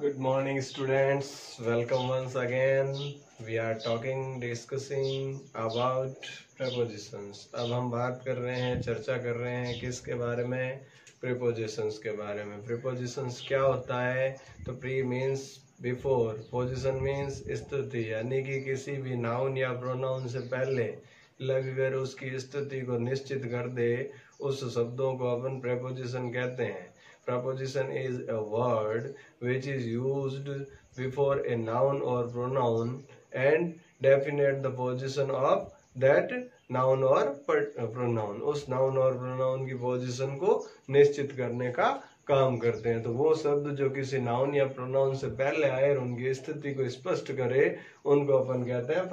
Good morning, students. Welcome once again. We are discussing about prepositions. अब हम बात कर रहे हैं, चर्चा कर रहे हैं किसके बारे में? Prepositions के बारे में. Prepositions क्या होता है? तो pre means before, position means स्थिति, यानी कि किसी भी नाउन या प्रोनाउन से पहले लगकर उसकी स्थिति को निश्चित कर दे, उस शब्दों को अपन preposition कहते हैं. Preposition is a word which is used before a noun or pronoun and definite the position of that noun or pronoun. उस noun और pronoun की position को निश्चित करने का काम करते हैं. तो वो शब्द जो किसी नाउन या प्रोनाउन से पहले आए और उनकी स्थिति को स्पष्ट करे, उनको अपन कहते हैं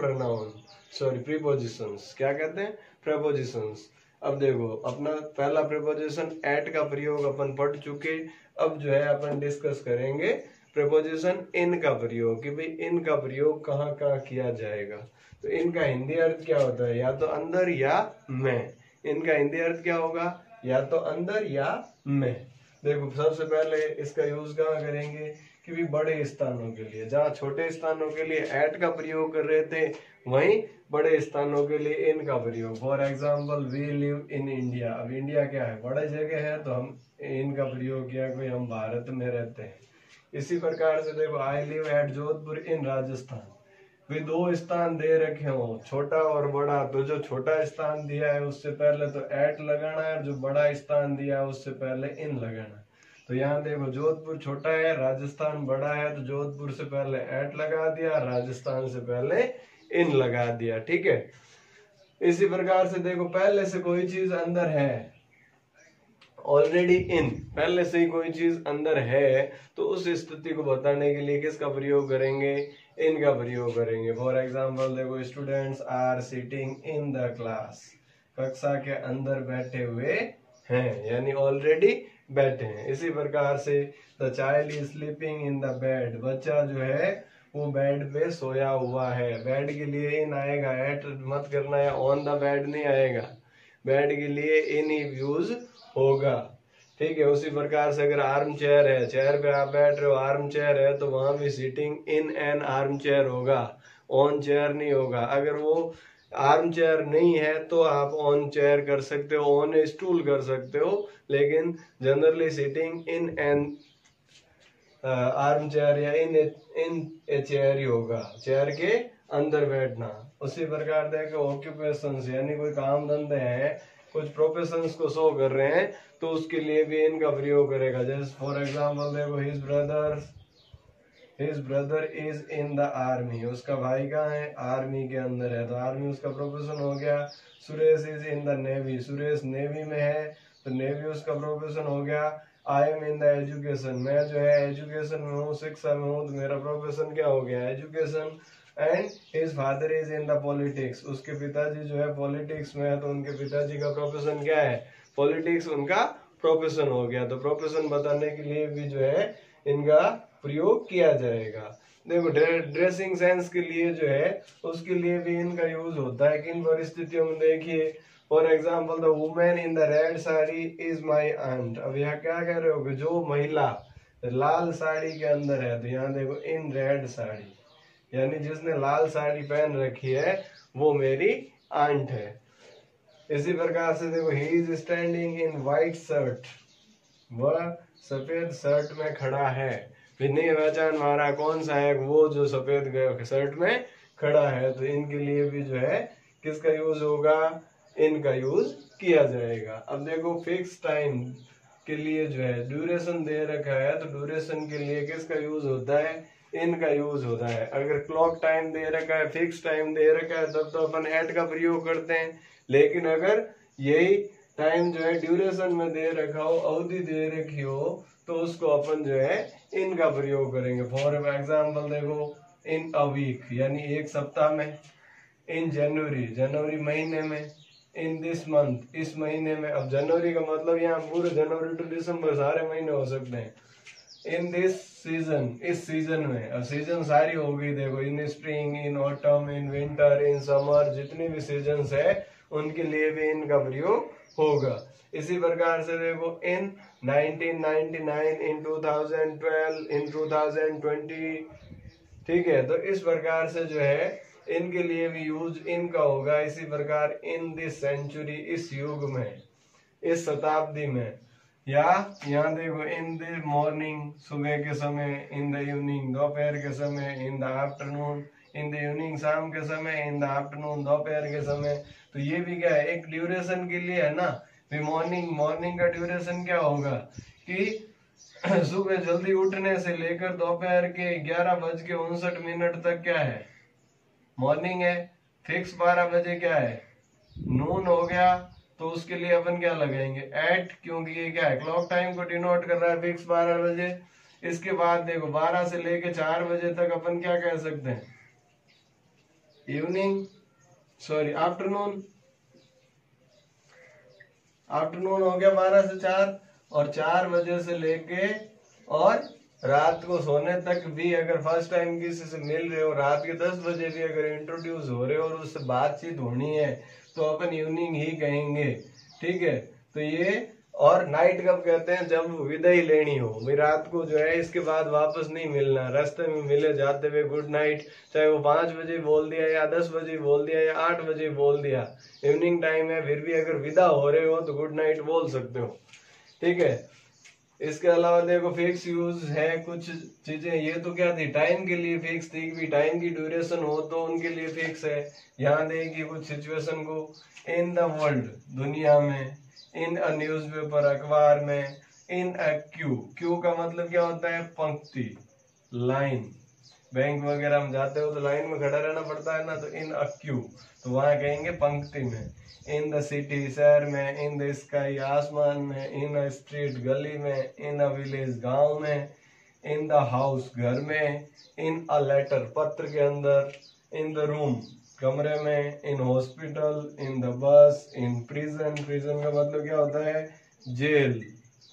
प्रीपोजिशंस. क्या कहते हैं? प्रेपोजिशंस. अब देखो, अपना पहला प्रेपोजिशन एट का प्रयोग अपन पढ़ चुके. अब जो है अपन डिस्कस करेंगे प्रेपोजिशन इन का प्रयोग, कि भाई इन का प्रयोग कहाँ कहाँ किया जाएगा. तो इनका हिंदी अर्थ क्या होता है? या तो अंदर या में. इनका हिंदी अर्थ क्या होगा? या तो अंदर या में. देखो, सबसे पहले इसका यूज कहाँ करेंगे? कि भी बड़े स्थानों के लिए. जहाँ छोटे स्थानों के लिए एट का प्रयोग कर रहे थे, वहीं बड़े स्थानों के लिए इन का प्रयोग. For example, we live in India. अब इंडिया क्या है? बड़े जगह है, तो हम इनका प्रयोग किया कि हम भारत में रहते हैं. इसी प्रकार से देखो, आई लिव एट जोधपुर इन राजस्थान. वे दो स्थान दे रखे हो, छोटा और बड़ा. तो जो छोटा स्थान दिया है उससे पहले तो एट लगाना है, और जो बड़ा स्थान दिया है उससे पहले इन लगाना है. तो यहाँ देखो, जोधपुर छोटा है, राजस्थान बड़ा है, तो जोधपुर से पहले एट लगा दिया, राजस्थान से पहले इन लगा दिया. ठीक है. इसी प्रकार से देखो, पहले से कोई चीज अंदर है, ऑलरेडी इन, पहले से ही कोई चीज अंदर है, तो उस स्थिति को बताने के लिए किसका प्रयोग करेंगे? इन का प्रयोग करेंगे. फॉर एग्जाम्पल देखो, students are sitting in the class. कक्षा के अंदर बैठे हुए हैं, यानी ऑलरेडी बैठे हैं. इसी प्रकार से the child is sleeping in the bed. बच्चा जो है वो बेड पे सोया हुआ है. बेड के लिए इन आएगा, एट मत करना है, ऑन द बेड नहीं आएगा. बेड के लिए इन ही यूज होगा. ठीक है. उसी प्रकार से अगर आर्म चेयर है, चेयर पे आप बैठ रहे हो, आर्म चेयर है, तो वहां भी sitting in an arm chair होगा, ऑन चेयर नहीं होगा. अगर वो आर्म चेयर नहीं है तो आप ऑन चेयर कर सकते हो, ऑन स्टूल कर सकते हो, लेकिन generally sitting in an arm chair या इन ए चेयर ही होगा, चेयर के अंदर बैठना. उसी प्रकार देखो, ऑक्यूपेशंस, यानी कोई काम धंधे हैं, कुछ प्रोफेशंस को शो कर रहे हैं, तो उसके लिए भी इनका प्रयोग करेगा. जैसे फॉर एग्जाम्पल देखो, his brother is in the army. उसका भाई कहाँ है? आर्मी के अंदर है, तो आर्मी उसका प्रोफेशन हो गया. Suresh is in the navy. Suresh navy में है, तो नेवी उसका प्रोफेशन हो गया. I am in the education. मैं जो है एजुकेशन में हूँ, शिक्षा में हूँ, तो मेरा प्रोफेशन क्या हो गया? Education. And his father is in the politics. उसके पिताजी जो है पॉलिटिक्स में है, तो उनके पिताजी का प्रोफेशन क्या है? पॉलिटिक्स उनका प्रोफेशन हो गया. तो प्रोफेशन बताने के लिए भी जो है इनका प्रयोग किया जाएगा. देखो, ड्रेसिंग सेंस के लिए जो है उसके लिए भी इनका यूज होता है. किन परिस्थितियों में? देखिए, for example, the women in the red sari is my aunt. अब यहाँ क्या कह रहे हो कि जो महिला लाल साड़ी के अंदर है, तो यहाँ देखो इन रेड साड़ी, यानी जिसने लाल साड़ी पहन रखी है वो मेरी आंट है. इसी प्रकार से देखो, he is standing in white shirt. वह सफेद शर्ट में खड़ा है. भी नहीं पहचान मारा कौन सा है वो जो सफेद शर्ट में खड़ा है. तो इनके लिए भी जो है किसका यूज होगा? इनका यूज किया जाएगा. अब देखो, फिक्स टाइम के लिए जो है ड्यूरेशन दे रखा है, तो ड्यूरेशन के लिए किसका यूज होता है? इनका यूज होता है. अगर क्लॉक टाइम दे रखा है, फिक्स टाइम दे रखा है, तब तो अपन एट का प्रयोग करते हैं. लेकिन अगर यही टाइम जो है ड्यूरेशन में दे रखा हो, अवधि दे रखी हो, तो उसको अपन जो है इनका प्रयोग करेंगे. फॉर एग्जाम्पल देखो, इन अ वीक, यानी एक सप्ताह में. इन जनवरी महीने में. इन दिस मंथ, इस महीने में. अब जनवरी का मतलब यहाँ पूरे जनवरी टू दिसंबर सारे महीने हो सकते हैं. इन दिस सीजन, इस सीजन में. अब सीजन सारी हो गई. देखो, इन spring, in autumn, in winter, in summer, जितनी भी सीजन्स है उनके लिए भी इनका प्रयोग होगा. इसी प्रकार से देखो, इन 1999, in 2012, in 2020, ठीक है। तो इस प्रकार से जो है इनके लिए भी यूज इनका होगा। इसी प्रकार इन दिस सेंचुरी, इस युग में, इस शताब्दी में, या यहाँ देखो इन द मॉर्निंग, सुबह के समय, इन द इवनिंग, दोपहर के समय, in the afternoon, in the evening, शाम के समय, इन द आफ्टरनून, दोपहर के समय। तो ये भी क्या है, एक ड्यूरेशन के लिए है ना। मॉर्निंग का ड्यूरेशन क्या होगा कि सुबह जल्दी उठने से लेकर दोपहर के 11:59 तक क्या है, मॉर्निंग है। फिक्स 12 बजे क्या है, नून हो गया। तो उसके लिए अपन क्या लगाएंगे, एट, क्योंकि ये क्या है, क्लॉक टाइम को डिनोट कर रहा है, फिक्स 12 बजे। इसके बाद देखो 12 से लेके 4 बजे तक अपन क्या कह सकते हैं, इवनिंग, सॉरी आफ्टरनून। आफ्टरनून हो गया 12 से 4, और 4 बजे से लेके और रात को सोने तक भी अगर फर्स्ट टाइम किसी से मिल रहे हो, रात के 10 बजे भी अगर इंट्रोड्यूस हो रहे हो और उससे बातचीत होनी है, तो अपन इवनिंग ही कहेंगे, ठीक है। तो ये, और नाइट कब कहते हैं, जब विदाई लेनी हो भाई, रात को जो है इसके बाद वापस नहीं मिलना, रास्ते में मिले जाते हुए गुड नाइट, चाहे वो 5 बजे बोल दिया या 10 बजे बोल दिया या 8 बजे बोल दिया, इवनिंग टाइम है, फिर भी अगर विदा हो रहे हो तो गुड नाइट बोल सकते हो, ठीक है। इसके अलावा देखो फिक्स यूज है कुछ चीजें, ये तो क्या थी, टाइम के लिए फिक्स थी कि टाइम की ड्यूरेशन हो तो उनके लिए फिक्स है। यहाँ देखिए कुछ सिचुएशन को, इन द वर्ल्ड, दुनिया में, इन अ न्यूज़पेपर, अखबार में, इन अ क्यू, क्यू का मतलब क्या होता है, पंक्ति, लाइन। बैंक वगैरह में जाते हो तो लाइन में खड़ा रहना पड़ता है ना, तो इन अ क्यू, तो वहां कहेंगे पंक्ति में। इन द सिटी, शहर में, इन द स्काई, आसमान में, इन अ स्ट्रीट, गली में, इन अ विलेज, गांव में, इन द हाउस, घर में, इन अ लेटर, पत्र के अंदर, इन द रूम, कमरे में, in hospital, in the bus, in prison, prison का मतलब क्या होता है, जेल,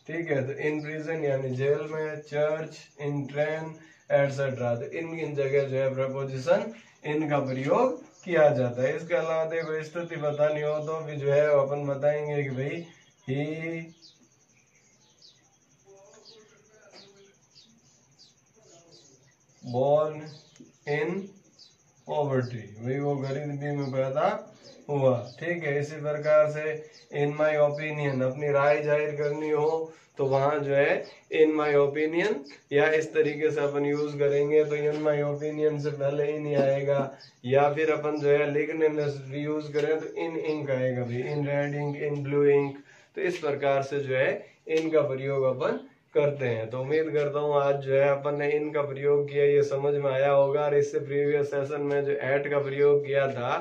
ठीक है। तो इन प्रिजन यानी जेल में, चर्च, इन ट्रेन, एटसेट्रा। तो इन जगह जो है प्रपोजिशन इन का प्रयोग किया जाता है। इसके अलावा देखो स्थिति बतानी हो तो भी जो है अपन बताएंगे कि भाई ही बोर्न इन पॉवर्टी, भाई वो गरीबी में पैदा हुआ, ठीक है। इसी प्रकार से इन माय ओपिनियन, अपनी राय जाहिर करनी हो तो वहां जो है इन माय ओपिनियन, या इस तरीके से अपन यूज करेंगे तो इन माय ओपिनियन से पहले इन ही आएगा। या फिर अपन जो है लिखने में यूज करें तो इन इंक आएगा भाई, in red ink, in blue ink. तो इस प्रकार से जो है इनका प्रयोग अपन करते हैं। तो उम्मीद करता हूँ आज जो है अपन ने इनका प्रयोग किया, ये समझ में आया होगा। और इससे प्रीवियस सेशन में जो एट का प्रयोग किया था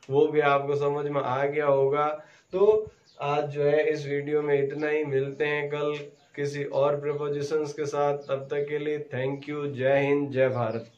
वो भी आपको समझ में आ गया होगा। तो आज जो है इस वीडियो में इतना ही, मिलते हैं कल किसी और प्रीपोजिशंस के साथ। तब तक के लिए थैंक यू, जय हिंद, जय भारत।